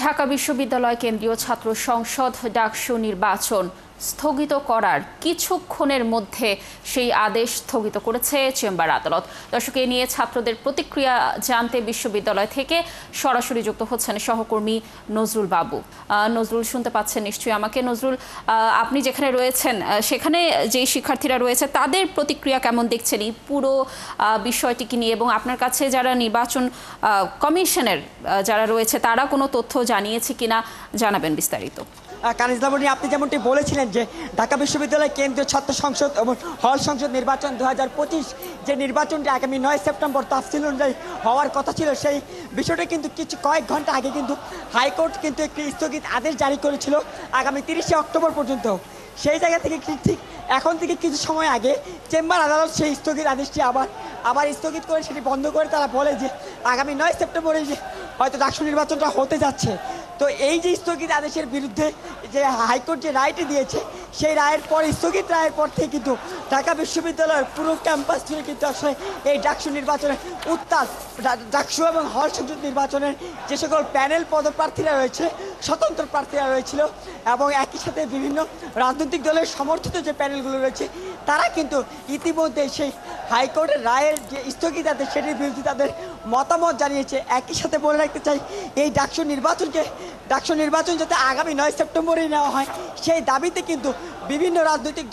ঢাকা বিশ্ববিদ্যালয় কেন্দ্রীয় ছাত্র সংসদ ডাকসু নির্বাচন স্থগিত করার কিছুক্ষণের মধ্যে সেই আদেশ স্থগিত করেছে চেম্বার আদালত। দর্শক, এ নিয়ে ছাত্রদের প্রতিক্রিয়া জানতে বিশ্ববিদ্যালয় থেকে সরাসরি যুক্ত হচ্ছেন সহকর্মী নজরুল বাবু। নজরুল, শুনতে পাচ্ছেন নিশ্চয়ই আমাকে? নজরুল, আপনি যেখানে রয়েছেন সেখানে যেই শিক্ষার্থীরা রয়েছে তাদের প্রতিক্রিয়া কেমন দেখছেন এই পুরো বিষয়টিকে নিয়ে, এবং আপনার কাছে যারা নির্বাচন কমিশনের যারা রয়েছে তারা কোনো তথ্য জানিয়েছে কিনা জানাবেন বিস্তারিত। কানিজলামণি, আপনি যেমনটি বলেছিলেন যে ঢাকা বিশ্ববিদ্যালয় কেন্দ্রীয় ছাত্র সংসদ এবং হল সংসদ নির্বাচন 2025 যে নির্বাচনটি আগামী 9 সেপ্টেম্বর তাফসিল অনুযায়ী হওয়ার কথা ছিল, সেই বিষয়টা কিন্তু কয়েক ঘন্টা আগে কিন্তু হাইকোর্ট কিন্তু একটি স্থগিত আদেশ জারি করেছিল আগামী 30 অক্টোবর পর্যন্ত। সেই জায়গা থেকে ঠিক এখন থেকে কিছু সময় আগে চেম্বার আদালত সেই স্থগিত আদেশটি আবার স্থগিত করে সেটি বন্ধ করে তারা বলে যে আগামী 9 সেপ্টেম্বরে যে হয়তো ডাকসু নির্বাচনটা হতে যাচ্ছে। তো এই যে স্থগিত আদেশের বিরুদ্ধে যে হাইকোর্ট যে রায়টি দিয়েছে, সেই রায়ের পর স্থগিত রায়ের পর থেকে কিন্তু ঢাকা বিশ্ববিদ্যালয়ের পুরো ক্যাম্পাস জুড়ে কিন্তু আসলে এই ডাকসু নির্বাচনের উত্তাপ। ডাকসু এবং হল সংসদ নির্বাচনের যে সকল প্যানেল পদপ্রার্থীরা রয়েছে, স্বতন্ত্র প্রার্থীরা রয়েছিল এবং একই সাথে বিভিন্ন রাজনৈতিক দলের সমর্থিত যে প্যানেলগুলো রয়েছে, তারা কিন্তু ইতিমধ্যে সেই হাইকোর্টের রায়ের যে স্থগিত আদেশ সেটির বিরুদ্ধে তাদের মতামত জানিয়েছে। একই সাথে বলে রাখতে চাই, এই ডাকসু নির্বাচন যাতে আগামী 9 সেপ্টেম্বরেই নেওয়া হয়, সেই দাবিতে কিন্তু বিভিন্ন রাজনৈতিক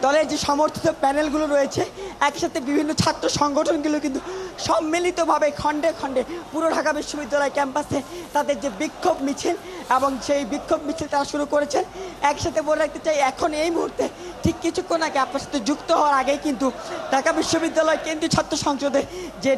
দলের যে সমর্থিত প্যানেলগুলো রয়েছে, একই সাথে বিভিন্ন ছাত্র সংগঠনগুলো কিন্তু সম্মিলিতভাবে খণ্ডে খণ্ডে পুরো ঢাকা বিশ্ববিদ্যালয় ক্যাম্পাসে তাদের যে বিক্ষোভ মিছিল এবং সেই বিক্ষোভ মিছিল তারা শুরু করেছেন। একসাথে বলে রাখতে চাই, এখন এই মুহূর্তে ঠিক কিছুক্ষণ আগে আপনার সাথে যুক্ত হওয়ার আগেই কিন্তু ঢাকা বিশ্ববিদ্যালয় কেন্দ্রীয় ছাত্র সংসদে যে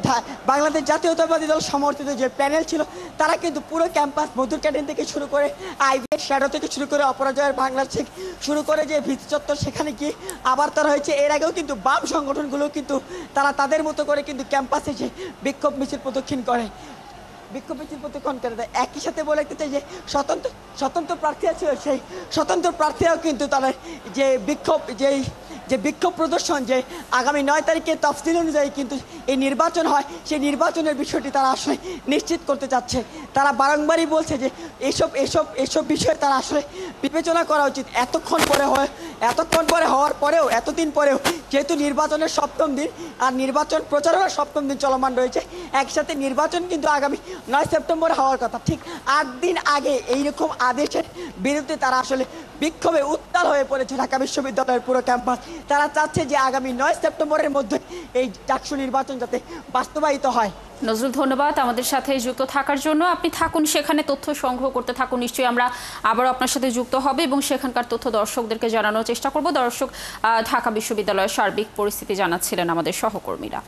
বাংলাদেশ জাতীয়তাবাদী দল সমর্থিত যে প্যানেল ছিল, তারা কিন্তু পুরো ক্যাম্পাস মধুর ক্যান্টিন থেকে শুরু করে আইবিএস শ্যাডো থেকে শুরু করে অপরাজয়ের বাংলা থেকে শুরু করে যে ভিত্তি চত্বর, সেখানে গিয়ে আবার তারা হয়েছে। এর আগেও কিন্তু বাম সংগঠনগুলো কিন্তু তারা তাদের মতো করে কিন্তু ক্যাম্পাসে যে বিক্ষোভ মিছিল প্রদক্ষিণ করে একই সাথে বলে রাখতে চাই যে স্বতন্ত্র প্রার্থীরা ছিল, সেই স্বতন্ত্র প্রার্থীরাও কিন্তু তাদের যে বিক্ষোভ প্রদর্শন যে আগামী 9 তারিখে তফসিল অনুযায়ী কিন্তু এই নির্বাচন হয়, সেই নির্বাচনের বিষয়টি তারা আসলে নিশ্চিত করতে চাচ্ছে। তারা বারংবারই বলছে যে এসব বিষয়ে তারা আসলে বিবেচনা করা উচিত। এতক্ষণ পরে হওয়ার পরেও, এতদিন পরেও যেহেতু নির্বাচনের 7ম দিন আর নির্বাচন প্রচারণার 7ম দিন চলমান রয়েছে, একসাথে নির্বাচন কিন্তু আগামী 9 সেপ্টেম্বরে হওয়ার কথা। ঠিক 8 দিন আগে এইরকম আদেশের বিরুদ্ধে তারা আসলে বিক্ষোভে উত্তাল হয়ে পড়েছে ঢাকা বিশ্ববিদ্যালয়ের পুরো ক্যাম্পাস। তারা চাচ্ছে যে আগামী 9 সেপ্টেম্বরের মধ্যে এই ডাকসু নির্বাচন যাতে বাস্তবায়িত হয়। নজরুল, ধন্যবাদ আমাদের সাথে যুক্ত থাকার জন্য। আপনি থাকুন সেখানে, তথ্য সংগ্রহ করতে থাকুন। নিশ্চয়ই আমরা আবারও আপনার সাথে যুক্ত হবে এবং সেখানকার তথ্য দর্শকদেরকে জানানোর চেষ্টা করব। দর্শক, ঢাকা বিশ্ববিদ্যালয়ের সার্বিক পরিস্থিতি জানাচ্ছিলেন আমাদের সহকর্মীরা।